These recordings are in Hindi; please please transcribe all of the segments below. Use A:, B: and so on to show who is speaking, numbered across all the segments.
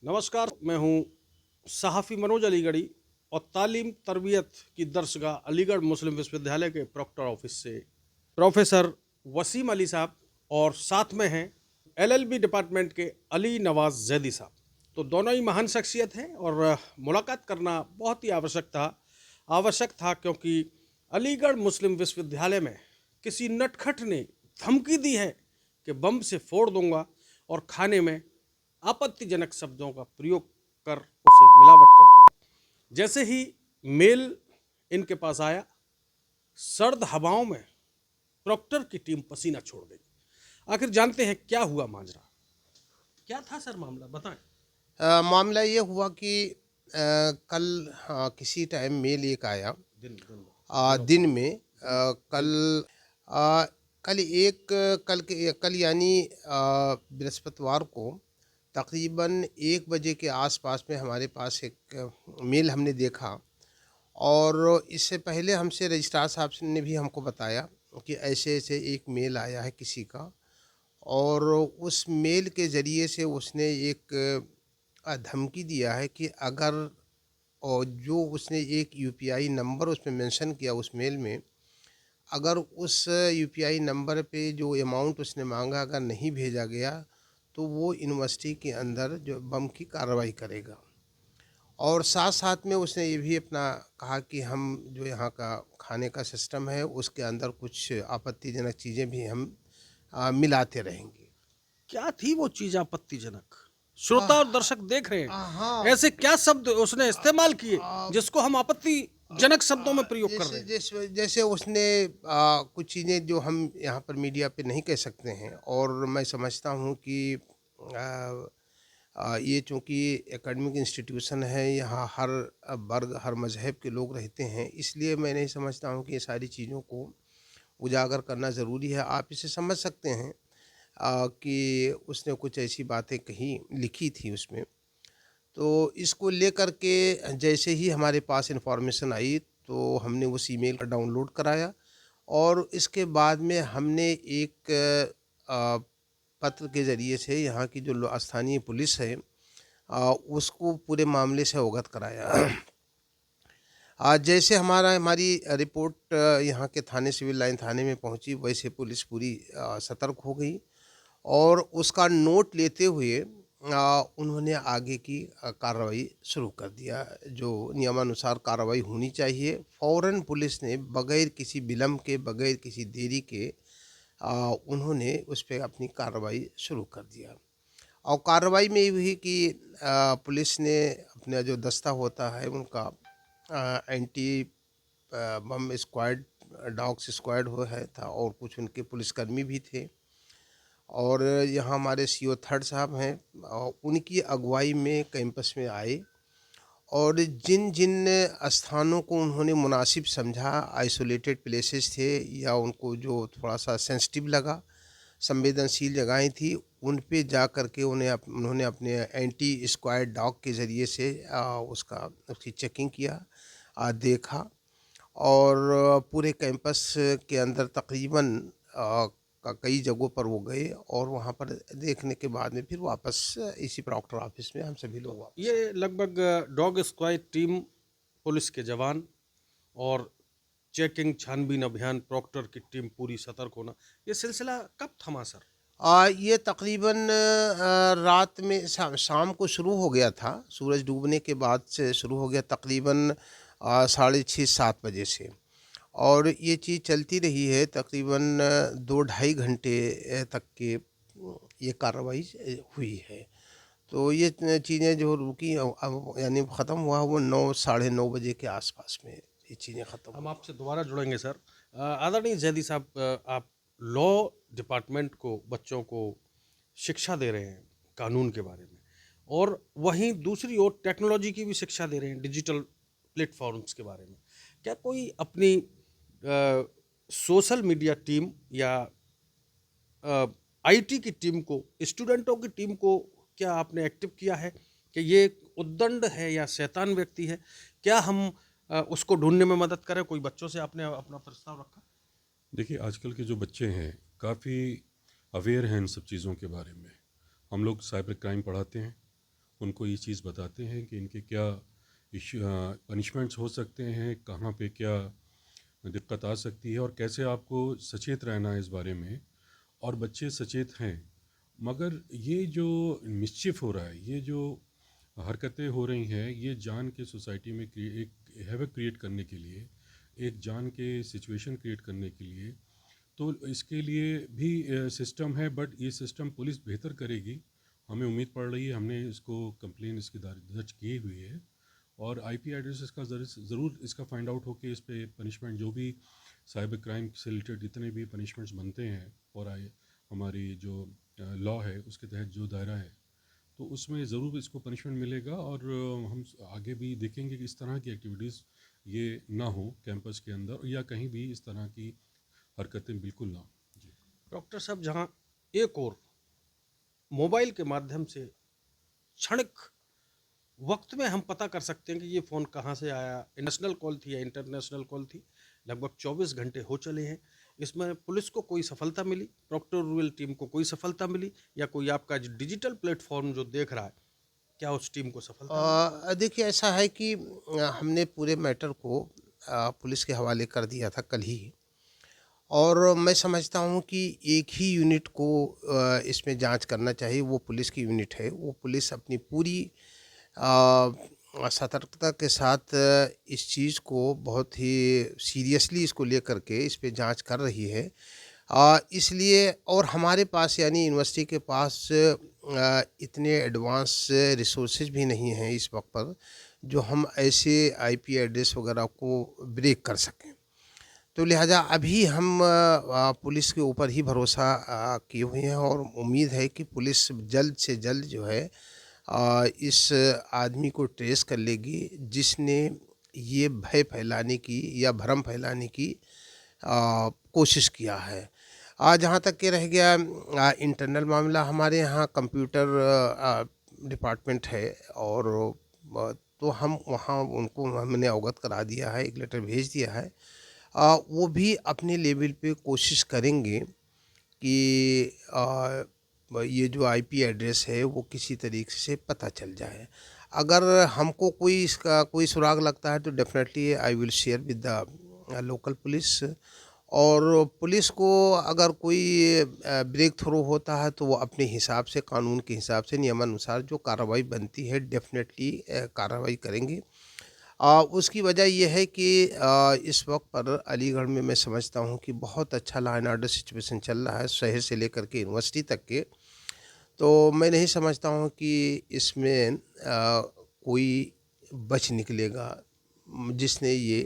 A: नमस्कार, मैं हूं सहाफ़ी मनोज अलीगढ़ी और तालीम तरबियत की दर्सगाह अलीगढ़ मुस्लिम विश्वविद्यालय के प्रॉक्टर ऑफिस से प्रोफेसर वसीम अली साहब और साथ में हैं एलएलबी डिपार्टमेंट के अली नवाज जैदी साहब। तो दोनों ही महान शख्सियत हैं और मुलाकात करना बहुत ही आवश्यक था क्योंकि अलीगढ़ मुस्लिम विश्वविद्यालय में किसी नटखट ने धमकी दी है कि बम से फोड़ दूंगा और खाने में आपत्तिजनक शब्दों का प्रयोग कर उसे मिलावट कर दूंगा। जैसे ही मेल इनके पास आया, सर्द हवाओं में प्रॉक्टर की टीम पसीना छोड़ गई। आखिर जानते हैं क्या हुआ माजरा, क्या था सर मामला, बताएं।
B: मामला ये हुआ कि कल किसी टाइम मेल एक आया
A: दिन दिन
B: दिन में अ, कल एक कल यानी बृहस्पतिवार को तकरीबन 1 बजे के आसपास में हमारे पास एक मेल हमने देखा। और इससे पहले हमसे रजिस्ट्रार साहब ने भी हमको बताया कि ऐसे ऐसे एक मेल आया है किसी का, और उस मेल के ज़रिए से उसने एक धमकी दिया है कि अगर, और जो उसने एक यूपीआई नंबर उसमें मेंशन किया उस मेल में, अगर उस यूपीआई नंबर पे जो अमाउंट उसने मांगा अगर नहीं भेजा गया तो वो यूनिवर्सिटी के अंदर जो बम की कार्रवाई करेगा। और साथ साथ में उसने ये भी अपना कहा कि हम जो यहाँ का खाने का सिस्टम है उसके अंदर कुछ आपत्तिजनक चीज़ें भी हम मिलाते रहेंगे।
A: क्या थी वो चीज आपत्तिजनक? श्रोता और दर्शक देख रहे हैं,
B: हाँ।
A: ऐसे क्या शब्द उसने इस्तेमाल किए
B: आ,
A: जिसको हम आपत्तिजनक शब्दों में प्रयोग कर
B: जैसे
A: रहे हैं?
B: जैसे जैसे उसने कुछ चीज़ें जो हम यहाँ पर मीडिया पे नहीं कह सकते हैं, और मैं समझता हूँ कि ये चूँकि एकेडमिक इंस्टीट्यूशन है, यहाँ हर वर्ग हर मज़हब के लोग रहते हैं, इसलिए मैं नहीं समझता हूँ कि ये सारी चीज़ों को उजागर करना ज़रूरी है। आप इसे समझ सकते हैं कि उसने कुछ ऐसी बातें कही लिखी थी उसमें। तो इसको लेकर के जैसे ही हमारे पास इन्फॉर्मेशन आई तो हमने उस ईमेल का डाउनलोड कराया, और इसके बाद में हमने एक पत्र के ज़रिए से यहाँ की जो स्थानीय पुलिस है उसको पूरे मामले से अवगत कराया। आज जैसे हमारी रिपोर्ट यहाँ के थाने सिविल लाइन थाने में पहुँची, वैसे पुलिस पूरी सतर्क हो गई, और उसका नोट लेते हुए उन्होंने आगे की कार्रवाई शुरू कर दिया। जो नियमानुसार कार्रवाई होनी चाहिए, फ़ौरन पुलिस ने बगैर किसी विलम्ब के, बगैर किसी देरी के उन्होंने उस पे अपनी कार्रवाई शुरू कर दिया। और कार्रवाई में ये हुई कि पुलिस ने अपना जो दस्ता होता है उनका एंटी बम स्क्वाड, डॉग्स स्क्वाड हो है था, और कुछ उनके पुलिसकर्मी भी थे। और यहाँ हमारे सीओ थर्ड साहब हैं, उनकी अगुवाई में कैंपस में आए, और जिन जिन स्थानों को उन्होंने मुनासिब समझा, आइसोलेटेड प्लेसेस थे या उनको जो थोड़ा सा सेंसिटिव लगा, संवेदनशील जगहें थी, उन पे जा कर के उन्होंने अपने एंटी स्क्वाड डॉग के ज़रिए से उसकी चेकिंग किया, देखा। और पूरे कैंपस के अंदर तकरीबन कई जगहों पर वो गए, और वहाँ पर देखने के बाद में फिर वापस इसी प्रॉक्टर ऑफिस में हम सभी लोग वापस
A: ये
B: आए।
A: लगभग डॉग स्क्वाड टीम, पुलिस के जवान और चेकिंग छानबीन अभियान, प्रॉक्टर की टीम पूरी सतर्क होना, ये सिलसिला कब थमा सर?
B: ये तकरीबन रात में शाम को शुरू हो गया था, सूरज डूबने के बाद से शुरू हो गया, तकरीबन 6:30-7 बजे से। और ये चीज़ चलती रही है तकरीबन 2 ढाई घंटे तक के ये कार्रवाई हुई है। तो ये चीज़ें जो रुकी अब यानी ख़त्म हुआ वो 9 साढ़े 9 बजे के आसपास में ये चीज़ें ख़त्म
A: हम
B: हुई।
A: आपसे दोबारा जुड़ेंगे सर। आदरणीय जैदी साहब, आप लॉ डिपार्टमेंट को, बच्चों को शिक्षा दे रहे हैं कानून के बारे में, और वहीं दूसरी ओर टेक्नोलॉजी की भी शिक्षा दे रहे हैं, डिजिटल प्लेटफॉर्म्स के बारे में। क्या कोई अपनी सोशल मीडिया टीम या आईटी की टीम को, स्टूडेंटों की टीम को क्या आपने एक्टिव किया है कि ये उद्दंड है या शैतान व्यक्ति है, क्या हम उसको ढूंढने में मदद करें? कोई बच्चों से आपने अपना प्रस्ताव रखा?
C: देखिए, आजकल के जो बच्चे हैं काफ़ी अवेयर हैं इन सब चीज़ों के बारे में। हम लोग साइबर क्राइम पढ़ाते हैं, उनको ये चीज़ बताते हैं कि इनके क्या पनिशमेंट्स हो सकते हैं, कहाँ पे क्या दिक्कत आ सकती है और कैसे आपको सचेत रहना है इस बारे में। और बच्चे सचेत हैं, मगर ये जो मिस्चिफ हो रहा है, ये जो हरकतें हो रही हैं, ये जान के सोसाइटी में एक हैवक क्रिएट करने के लिए, एक जान के सिचुएशन क्रिएट करने के लिए, तो इसके लिए भी सिस्टम है, बट ये सिस्टम पुलिस बेहतर करेगी, हमें उम्मीद पड़ रही है। हमने इसको कंप्लेन इसकी दर्ज की हुई है और आईपी एड्रेसेस का ज़रूर इसका फाइंड आउट हो के इस पे पनिशमेंट, जो भी साइबर क्राइम से रिलेटेड जितने भी पनिशमेंट्स बनते हैं और हमारी जो लॉ है उसके तहत जो दायरा है, तो उसमें ज़रूर इसको पनिशमेंट मिलेगा। और हम आगे भी देखेंगे कि इस तरह की एक्टिविटीज़ ये ना हो कैंपस के अंदर, या कहीं भी इस तरह की हरकतें बिल्कुल ना हो। जी।
A: डॉक्टर साहब, जहाँ एक और मोबाइल के माध्यम से क्षणिक वक्त में हम पता कर सकते हैं कि ये फ़ोन कहाँ से आया, नेशनल कॉल थी या इंटरनेशनल कॉल थी, लगभग 24 घंटे हो चले हैं। इसमें पुलिस को कोई सफलता मिली, प्रोक्टोरियल टीम को कोई सफलता मिली, या कोई आपका जो डिजिटल प्लेटफॉर्म जो देख रहा है, क्या उस टीम को सफलता मिली?
B: देखिए ऐसा है कि हमने पूरे मैटर को पुलिस के हवाले कर दिया था कल ही। और मैं समझता हूँ कि एक ही यूनिट को इसमें जांच करना चाहिए, वो पुलिस की यूनिट है। वो पुलिस अपनी पूरी सतर्कता के साथ इस चीज़ को बहुत ही सीरियसली इसको लेकर के इस पे जांच कर रही है। इसलिए और हमारे पास यानी यूनिवर्सिटी के पास इतने एडवांस रिसोर्सेज भी नहीं हैं इस वक्त पर, जो हम ऐसे आईपी एड्रेस वगैरह को ब्रेक कर सकें। तो लिहाजा अभी हम पुलिस के ऊपर ही भरोसा किए हुए हैं और उम्मीद है कि पुलिस जल्द से जल्द जो है इस आदमी को ट्रेस कर लेगी जिसने ये भय फैलाने की या भ्रम फैलाने की कोशिश किया है। जहाँ तक के रह गया इंटरनल मामला, हमारे यहाँ कंप्यूटर डिपार्टमेंट है और तो हम वहाँ उनको हमने अवगत करा दिया है, एक लेटर भेज दिया है। वो भी अपने लेवल पे कोशिश करेंगे कि ये जो आईपी एड्रेस है वो किसी तरीके से पता चल जाए। अगर हमको कोई इसका कोई सुराग लगता है तो definitely I will share with the local police. और पुलिस को अगर कोई ब्रेक थ्रू होता है तो वो अपने हिसाब से, कानून के हिसाब से, नियमानुसार जो कार्रवाई बनती है डेफिनेटली कार्रवाई करेंगे। उसकी वजह यह है कि इस वक्त पर अलीगढ़ में मैं समझता हूँ कि बहुत अच्छा लॉ एंड ऑर्डर सिचुएशन चल रहा है, शहर से लेकर के यूनिवर्सिटी तक के। तो मैं नहीं समझता हूँ कि इसमें कोई बच निकलेगा जिसने ये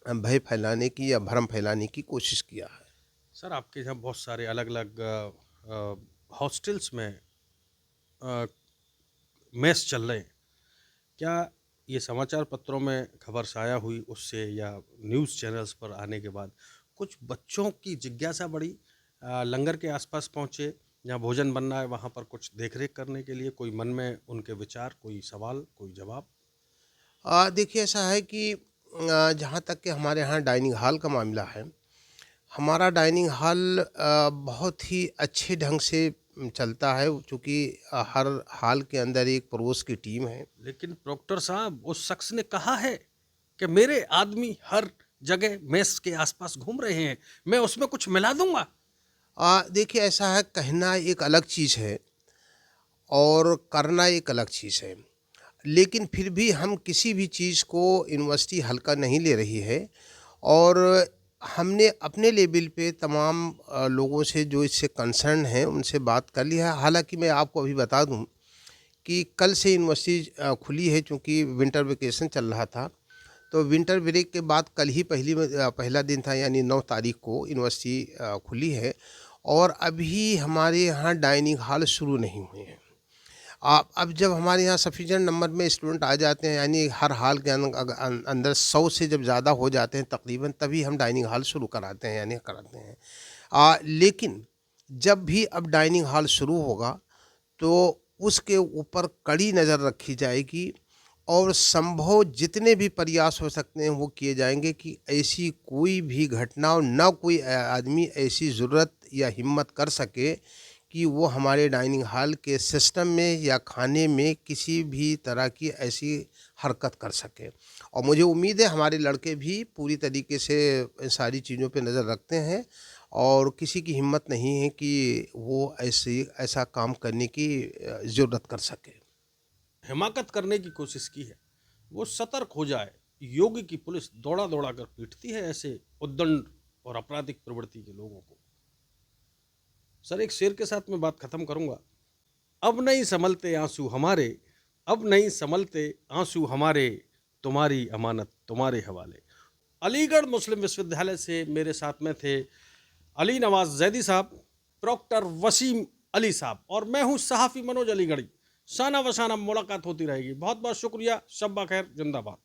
B: भय फैलाने की या भ्रम फैलाने की कोशिश किया है।
A: सर, आपके यहाँ बहुत सारे अलग अलग हॉस्टल्स में मेस चल रहे हैं। क्या ये समाचार पत्रों में खबर साया हुई उससे या न्यूज़ चैनल्स पर आने के बाद कुछ बच्चों की जिज्ञासा बढ़ी, लंगर के आसपास पहुँचे, जहाँ भोजन बनना है वहाँ पर कुछ देखरेख करने के लिए, कोई मन में उनके विचार, कोई सवाल, कोई जवाब?
B: देखिए ऐसा है कि जहाँ तक कि हमारे यहाँ डाइनिंग हॉल का मामला है, हमारा डाइनिंग हॉल बहुत ही अच्छे ढंग से चलता है, चूँकि हर हॉल के अंदर एक पड़ोस की टीम है।
A: लेकिन प्रोक्टर साहब, उस शख्स ने कहा है कि मेरे आदमी हर जगह मेस के आसपास घूम रहे हैं, मैं उसमें कुछ मिला दूंगा।
B: देखिए ऐसा है, कहना एक अलग चीज़ है और करना एक अलग चीज़ है। लेकिन फिर भी हम किसी भी चीज़ को यूनिवर्सिटी हल्का नहीं ले रही है और हमने अपने लेवल पे तमाम लोगों से जो इससे कंसर्न हैं उनसे बात कर ली है। हालांकि मैं आपको अभी बता दूं कि कल से यूनिवर्सिटी खुली है, चूँकि विंटर वेकेशन चल रहा था। तो विंटर ब्रेक के बाद कल ही पहला दिन था, यानी 9 तारीख को यूनिवर्सिटी खुली है और अभी हमारे यहाँ डाइनिंग हॉल शुरू नहीं हुए हैं। अब जब हमारे यहाँ सफिशिएंट नंबर में स्टूडेंट आ जाते हैं, यानी हर हॉल के अंदर 100 से जब ज़्यादा हो जाते हैं तकरीबन, तभी हम डाइनिंग हॉल शुरू कराते हैं, यानी कराते हैं। लेकिन जब भी अब डाइनिंग हॉल शुरू होगा तो उसके ऊपर कड़ी नज़र रखी जाएगी और संभव जितने भी प्रयास हो सकते हैं वो किए जाएंगे कि ऐसी कोई भी घटना, ना कोई आदमी ऐसी ज़रूरत या हिम्मत कर सके कि वो हमारे डाइनिंग हॉल के सिस्टम में या खाने में किसी भी तरह की ऐसी हरकत कर सके। और मुझे उम्मीद है हमारे लड़के भी पूरी तरीके से इन सारी चीज़ों पे नज़र रखते हैं और किसी की हिम्मत नहीं है कि वो ऐसा काम करने की ज़रूरत कर सके।
A: हिमाकत करने की कोशिश की है, वो सतर्क हो जाए। योगी की पुलिस दौड़ा दौड़ा कर पीटती है ऐसे उद्दंड और आपराधिक प्रवृत्ति के लोगों को। सर, एक शेर के साथ मैं बात खत्म करूंगा। अब नहीं संभलते आंसू हमारे, अब नहीं संभलते आंसू हमारे, तुम्हारी अमानत तुम्हारे हवाले। अलीगढ़ मुस्लिम विश्वविद्यालय से मेरे साथ में थे अली नवाज जैदी साहब, प्रॉक्टर वसीम अली साहब और मैं हूं सहाफ़ी मनोज अलीगढ़ी। शाना व शाना मुलाकात होती रहेगी। बहुत बहुत शुक्रिया। शब्बा खैर, जिंदाबाद।